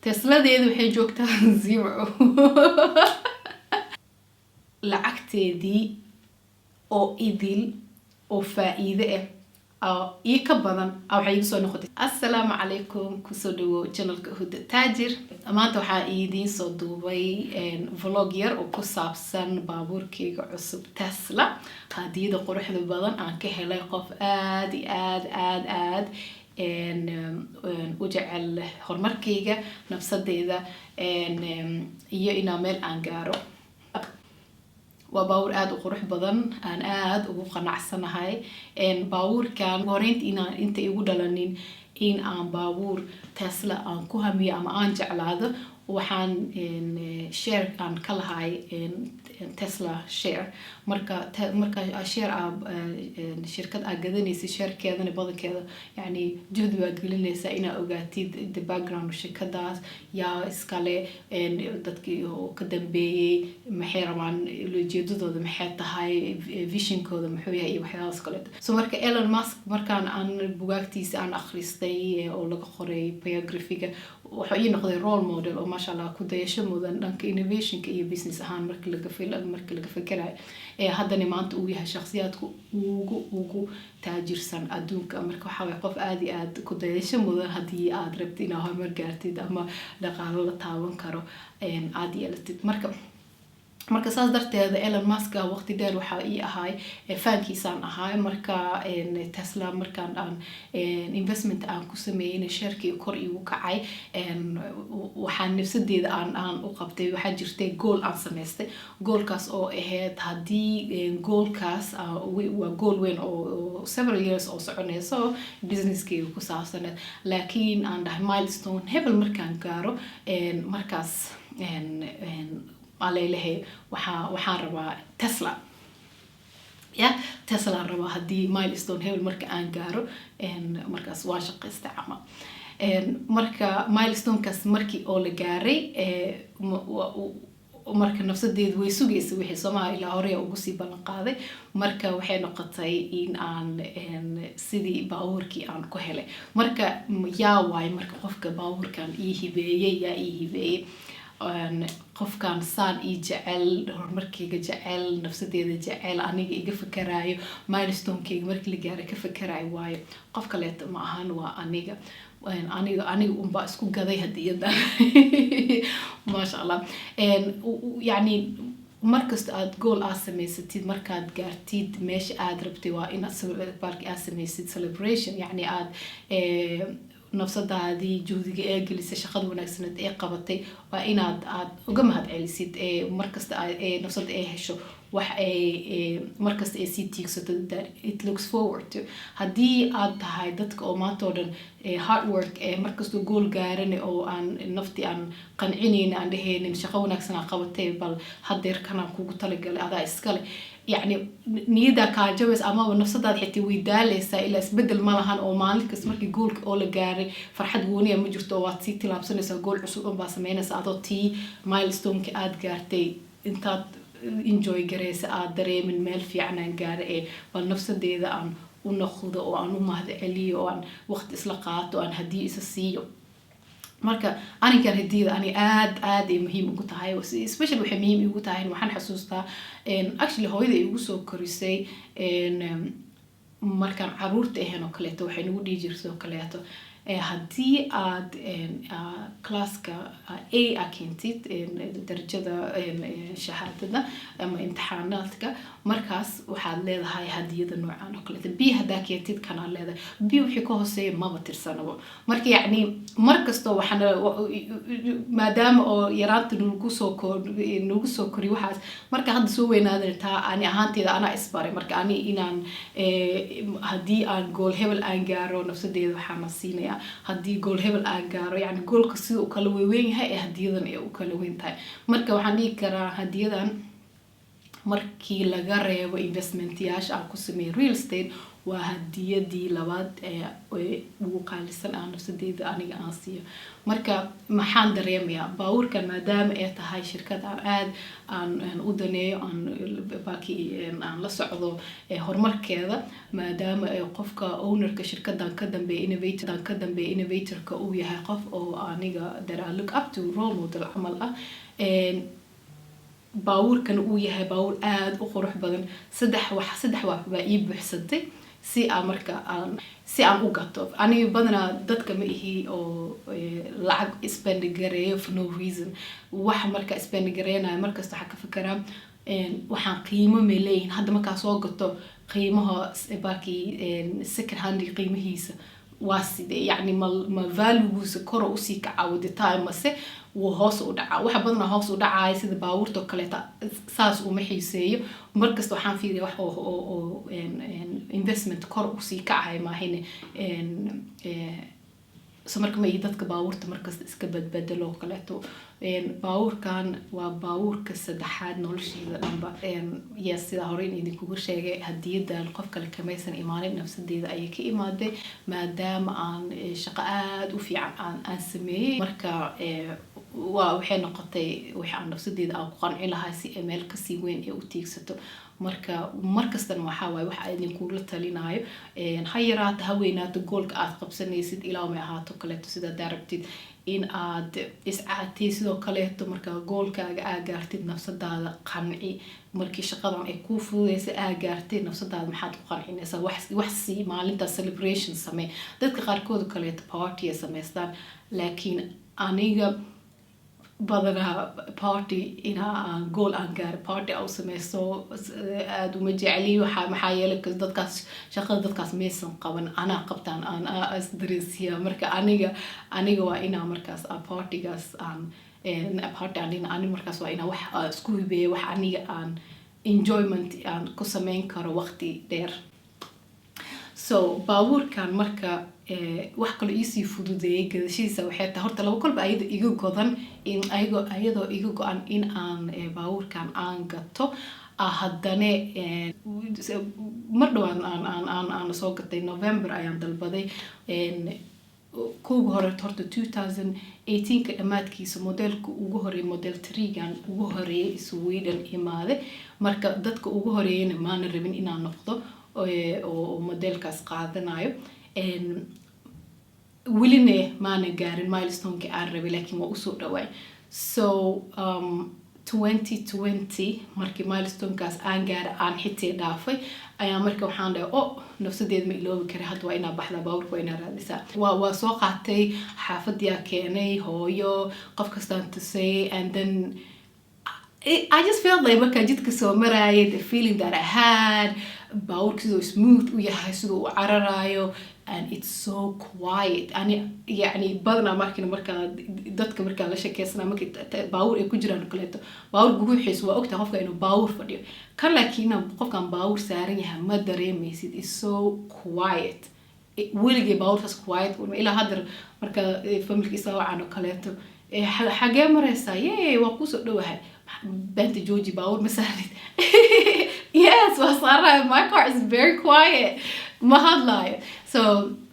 tesladeedu waxay joogtaa zero lacagteedii oo idil oo faa'iido ah ii ka badan waxay igu soo noqotay. Assalaamu calaykum, kusoo dhawow channelka Huda Taajir. Maanta waxaa idiin soo duubay vlog yar oo ku saabsan baabuurkayga cusub Tesla. Hadiyada quruxda badan aan ka helay qof aad iyo aad u jecel horumarkayga nafsadeyda iyo inaan meel aan gaaro. waa baabuur aad u qurux badan aan aad ugu qanacsanahay. baabuurkan horeynta inta igu dhalanin in aan baabuur Tesla aan ku hamiyo ama aan jeclaado, waxaan share aan ka lahay Tesla share. marka share shirkad aad gadanaysa sharekeedana badankeeda yani juhdi baad gelinaysaa inaad ogaatid the background shirkadaas, yaa iskale, dadkii oo ka dambeeyey, maxay rabaan, ujeedadooda maxay tahay, visionkooda muxuu yahay iyo waxyaalahaas kale. So marka Elon Musk markaan aan bugaagtiisa aan akhristay oo laga qoray biography-ga, wuxuu ii noqday role model oo masha Allah ku dayasho mudan dhanka innovationka iyo business ahaan markii laga fikirayo. haddana maanta uu yahay shakhsiyaadka ugu taajirsan adduunka. marka waxa way qof aad iyo aad ku dayasho mudan haddii aad rabtid inaad horumar gaartid ama dhaqaale la taaban karo aad yeelatid. marka saas darteeda Elon Musk waqti dheer waxa ii ahay faankiisaan ahay. marka Tesla markaan aan investment aan ku sameeyay sharkii kor igu kacay, waxaan nafsadeeda aan u qabtay. waxaa jirtay goal aan sameystay, goalkaas oo ahayd haddii goalkaas waa goal weyn oo several years oo soconayso businesskayga ku saabsaneed, laakiin aan dhahay milestone hebel markaan gaaro markaas aleylehe waxaan rabaa Tesla. Tesla rabaa haddii milestone hebel marka aan gaaro markaas waa shaqaystay camal. marka milestonekaas markii oo la gaaray marka nafsadeedu way sugaysa wixii Soomaaliya ilaa hore ugu sii ballan qaaday. marka waxay noqotay in aan sidii baabuurkii aan ku helay. marka yaa waay marka qofka baabuurkan ii hibeeyey qofkan saan ii jecel, horumarkayga jecel, nafsadeeda jecel, aniga iga fikiraayo, milestonekayga markii la gaaray ka fikiraayo waayo. qof kaleeto ma ahan, waa aniga unbaa isku gaday hadiyada masha Allah. yani markasta aad goal aad samaysatid, markaad gaartid meesha aad rabtay, waa inaad samaysid celebration. yani aad nafsadaadii juhdiga ee gelisay, shaqada wanaagsaneed ee qabatay, waa inaad uga mahad celisid. markasta nafsada ay hesho wax markasta ay sii tiigsato that it looks forward to. haddii aad tahay dadka oo maanta oo dhan hard work markastoo goal gaaran oo aan naftii aan qancinayna aan dhehaynin shaqo wanaagsan aan qabatay, bal hadeer kanaan kugu talagalay adaa iskale, يعني نيدا كاجوس أما نفسها حتى ويدالس إلى اسبدل مالهن أو مالك اسمك يقول أول جاري فرحت قوني مجرد واتسي تلابسون يسقول عصور باسمين ساعتي مايلستون كأد جارتي أنت enjoy جريس أدري من مال في عنا جاري والنفس دي ذا عن ونخوض وعن ومهد علي وعن وقت إسلاقات وعن هدي إساسية. marka aniga hadiyada ani aad muhiim ugu tahay, especially waxa muhiim ugu tahay waxaan xasuustaa actually hooyada igu soo korisay markaan caruurta ahayn oo kaleeto waxay nagu dhigi jirtay oo kaleeto haddii aad classka A keentid darajada shahaadada ama imtixaanaadka, markaas waxaad leedahay hadiyada noocan oo kaleeto. B hadaa keentid kana leedahay B wixii ka hooseeya maba tirsanabo. marka yani markasta waxaan maadaama oo yaraanta nagu soo kori waxaas, marka hadda soo weynaadeen taa ani ahaanteeda ana isbaray. marka ani inaan haddii aan goal hebel aan gaaro nafsadeeda waxaan siinaya, haddii goal hebel aan gaaro yani goalka sida uu kala weyn yahay hadiyadan ay u kala weyn tahay. marka waxaan dhigi karaa hadiyadan markii laga reebo investment yaasha aan ku sameeyay real estate waa hadiyadii labaad ee ugu qaalisan aan nafsadeyda aniga aan siiyo marka maxaan dareemayaa baabuurkan maadaama ay tahay shirkad aan u daneeyo aan la socdo horumarkeeda maadaama qofka ownerka shirkadan ka dambeeya innovatorka uu yahay qof oo aniga that I look up to role model camal ah baabuurkan uu yahay baabuur aad u qurux badan saddex wax baa ii buuxsantay si aan u gato aniga badanaa dadka ma ihi oo lacag spend gareeyo for no reason wax marka spend gareenayo markasta waxa ka fikiraa waxaan qiimo ma leeyahin hadda markaa soo gato qiimaha second hand qiimihiisa waa sidee yacni ma valuegiisa kor u sii kaca with the time mase wuu hoos u dhacaa waxa badanaa hoos u dhacaya sida baabuurta kaleeta saas uma xiiseeyo markasta waxaan fiiriyaa wax oo investment kor u sii kacaya maahine marka ma dadka baabuurta markasta iska badbedelo kaleeto baabuurkan waa baabuurka saddexaad noloshayda dhanba sida hore in idinkugu sheegay hadiyadan qof kale kamaysan imaanin nafsadeeda ayay ka imaaday maadaama aan shaqo aad u fiican aan sameeyey marka waxay noqotay waxa aan nafsadeeda aan ku qanci lahaa si meel kasii weyn ee u tiigsato marka markastana waxa waaye waxa idinku la talinayo ha yaraata ha weynaato goolka aad qabsanaysid ilaa ma ahaato kaleeto sida daarabtid in aad iscaatay sidoo kaleeto marka goolkaaga aad gaartid nafsadaada qanci markii shaqadan ay ku fududeysay aad gaartid nafsadaada maxaad ku qancinaysaa wax si maalinta celebration samee dadka qaarkood kaleeto party sameystaan laakiin aniga badanaa party inaan goal aan gaaro party au sameysto aad uma jeceli maxaa yeelay dadkaas shaqada dadkaas maysan qaban anaa qabtaan aan isdareensiyaa marka aniga waa inaa markaas partygaas aniga markaas waa inaa wax isku hibeeyo wax aniga aan enjoyment aan ku sameyn karo waqti dheer so baabuurkan marka wax kale isii fududeeyay gadashiisa waxay tahay horta laba kolba ayada iga godan ayadoo iga go-an in aan baabuurkan aan gato haddana mar dhawaan aan soo gatay November ayaan dalbaday kuugu hore horta 2018 dhamaadkiisa modelka ugu horeeyay model 3gan ugu horeeyay Sweden imaade marka dadka ugu horeeyayna maana rabin inaan noqdo oo modelkaas qaadanayo weline maana gaarin milestone-ka aan rabay laakiin waa usoo dhawaay so 2020 markii milestone-kaas aan gaaray aan xitee dhaafay ayaa marka waxaan dhahay nafsadeeda ma iloobi kara hadda waa inaa baxdaa baabuurka waa inaa raadisaa waa soo qaatay xaafadii aan keenay hooyo qof kastaan tusay and then I just felt like markaa jidka soo maraayay the feeling that I had baabuurka sidoo smooth u yahay sidoo u cararayo and it's so quiet yani badanaa markaa dadka markaa la sheekeysana markii baabuur ay ku jiraan kaleeto baabuur guguxiis waa ogtahay qofka inuu baabuur fadhiyo kan laakiin qofkan baabuur saaran yahay ma dareemaysid it's so quiet weligay baabuurkaas quiet ilaa hadda marka familkiisa wacan kaleeto xagee maraysaa waa kusoo dhowahay banta Georgie baabuur ma saarid yes waa saaray my car is very quiet ma hadlaayo so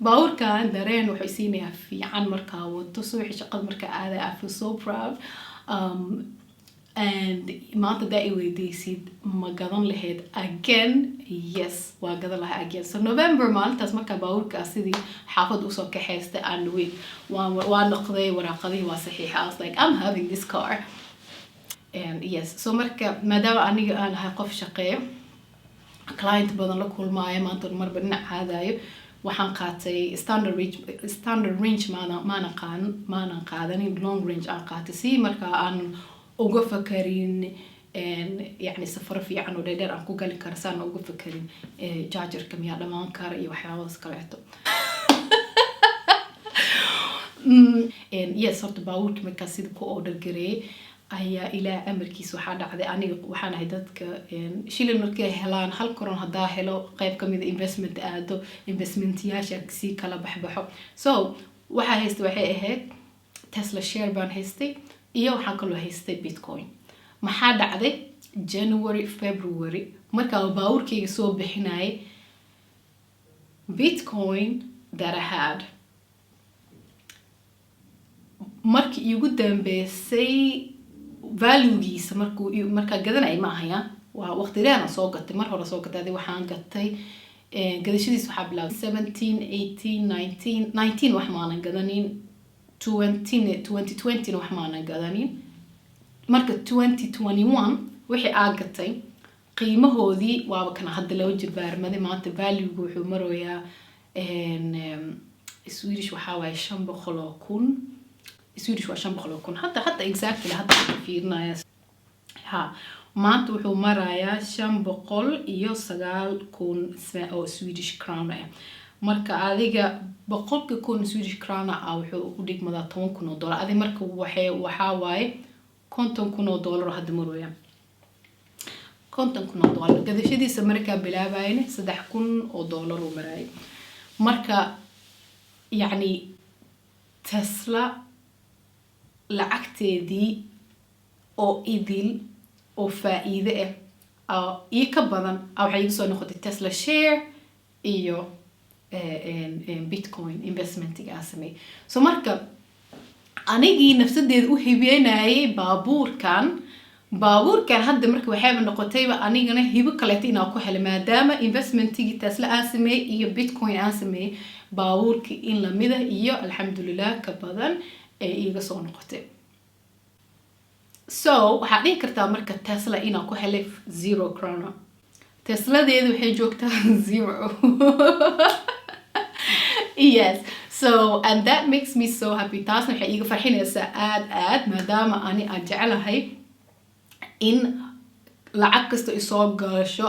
baabuurkan dareen wuxuu siinayaa fiican markaa wado soo wixii shaqada markaa aaday I feel so proud and maanta daa i weydaysid ma gadan lahayd again yes waa gadan lahaa again so November maalintaas markaa baabuurkaas sidii xaafad usoo kaxaystay aan weyn waa noqday waraaqadihii waa saxiixa I was like I'm having this car and yes so marka maadaama aniga aan ahay qof shaqeeyo client badan la kulmaayo maanta marba dhinac caadayo waxaan qaatay standard range maanan qaadanin long range aan qaatay si marka aan uga fakarin يعني سفر في عنو دير أنكو قال كرسان أو فكرين جاجر كم يا دمان كار يوحيا سكرته yes صرت باوت مكاسيد كو أوردر جري أيه إلى أمريكيس وحنا عدي أنا وحنا هيدتك شيل المركي هلان هل كورونا هدا هلو قيب كم إذا investment أدو investment ياش كسي كلا بحبحو so وحنا هيست وحي هيك تسلا شير بان هيستي إيه وحنا كله هيستي بيتكوين ما حد عدي January February مركا باور كي يسوي بحناي Bitcoin that I had. markii igu dambeysay value-giisa markaa gadanay ma ahaya waa waqtigeena soo gatay mar hore soo gatay waxaan gatay gadashadiisa waxaa bilaabay 17 18 19 wax ma aanan gadanin 2020 wax ma aanan gadanin marka 2021 wixii aan gatay qiimahoodii waaba kana hadda loo jirbaarmaday maanta value-gu wuxuu marayaa Swedish waxaa waaye 500,000 Swedish waa 500,000 hadda exactly hadda fiirnaya ha maanta wuxuu marayaa 509,000 oo Swedish crown ah marka adiga 100,000 Swedish crown ah wuxuu u dhigmadaa $10,000 adiga marka waxa waaye $50,000 hadda maraya $50,000 gadashadiisa markaa bilaabayna $3,000 oo maray marka yani Tesla lacagteedii oo idil oo faa'iido ah ka badan waxay igu soo noqotay Tesla share iyo Bitcoin investment-iga aan sameeyay so marka anigii nafsadeeda u hibeynayay baabuurkan hadda marka waxay noqotayba anigana hibo kale inaan ku helo maadaama investment-igi Tesla aan sameeyay iyo Bitcoin aan sameeyay baabuurki in la mida iyo alxamdulillah ka badan iga soo noqotay so waxa dhici kartaa marka Tesla inaan ku helay 0 krona Tesladeedu waxay joogtaa 0 yes so and that makes me so happy taasna waxay iga farxinaysaa aad maadaama aan jecelahay in lacag kasta isoo gasho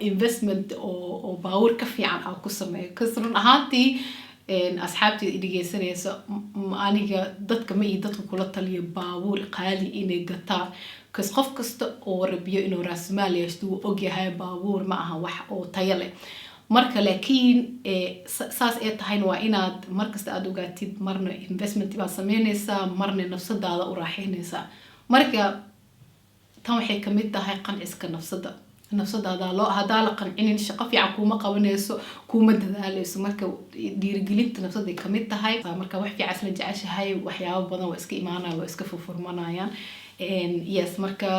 investment oo baabuur ka fiican aan ku sameeyo kasran ahaantii asxaabtii dhigeysanaysa aniga dadka ma dadku kula taliyo baabuur qaali inay gataan qof kasta oo rabiyo inuu raasmaal yeesho uu og yahay baabuur ma aha wax oo tayo leh marka laakiin saas ay tahay waa inaad markasta aad ogaatid marna investment baad sameynaysaa marna nafsadaada u raaxaynaysaa marka tan waxay kamid tahay qanciska nafsadaada hadaa la qancinin shaqo fiican kuma qabanayso kuma dadaalayso marka dhiirigelinta nafsaday kamid tahay marka wax fiican isla jeceshahay waxyaabo badan waa iska imaanaya waa iska furfurmanayaan yes marka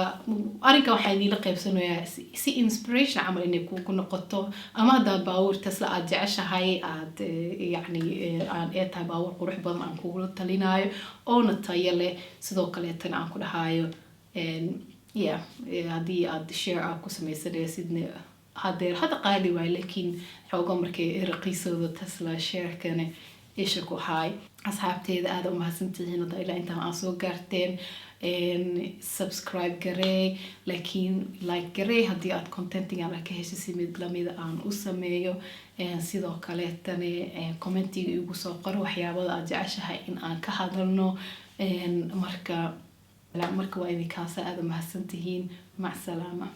arinka waxay idin la qaybsanayaa si inspiration camal inay ku noqoto ama hadaa baabuur Tesla aad jeceshahay aad yani aan tahay baabuur qurux badan aan kugu talinayo oo tayo leh sidoo kale tan aan ku dhahayo hadii aad share ku samaysanaysidna hadda qaali waay laakiin xoogaa markay raqiisooda Tesla share-kana isha ku hay asxaabteeda aad u mahadsantihiin ilaa intaan aan soo gaarteen subscribe garee laakiin like garee hadii aad content-iga ka heshay mid lamida aan u sameeyo sidoo kale tan comment-iga igu soo qor waxyaabada aad jeceshahay in aan ka hadalno marka waa idinkaas aad u mahadsantihiin mac salaama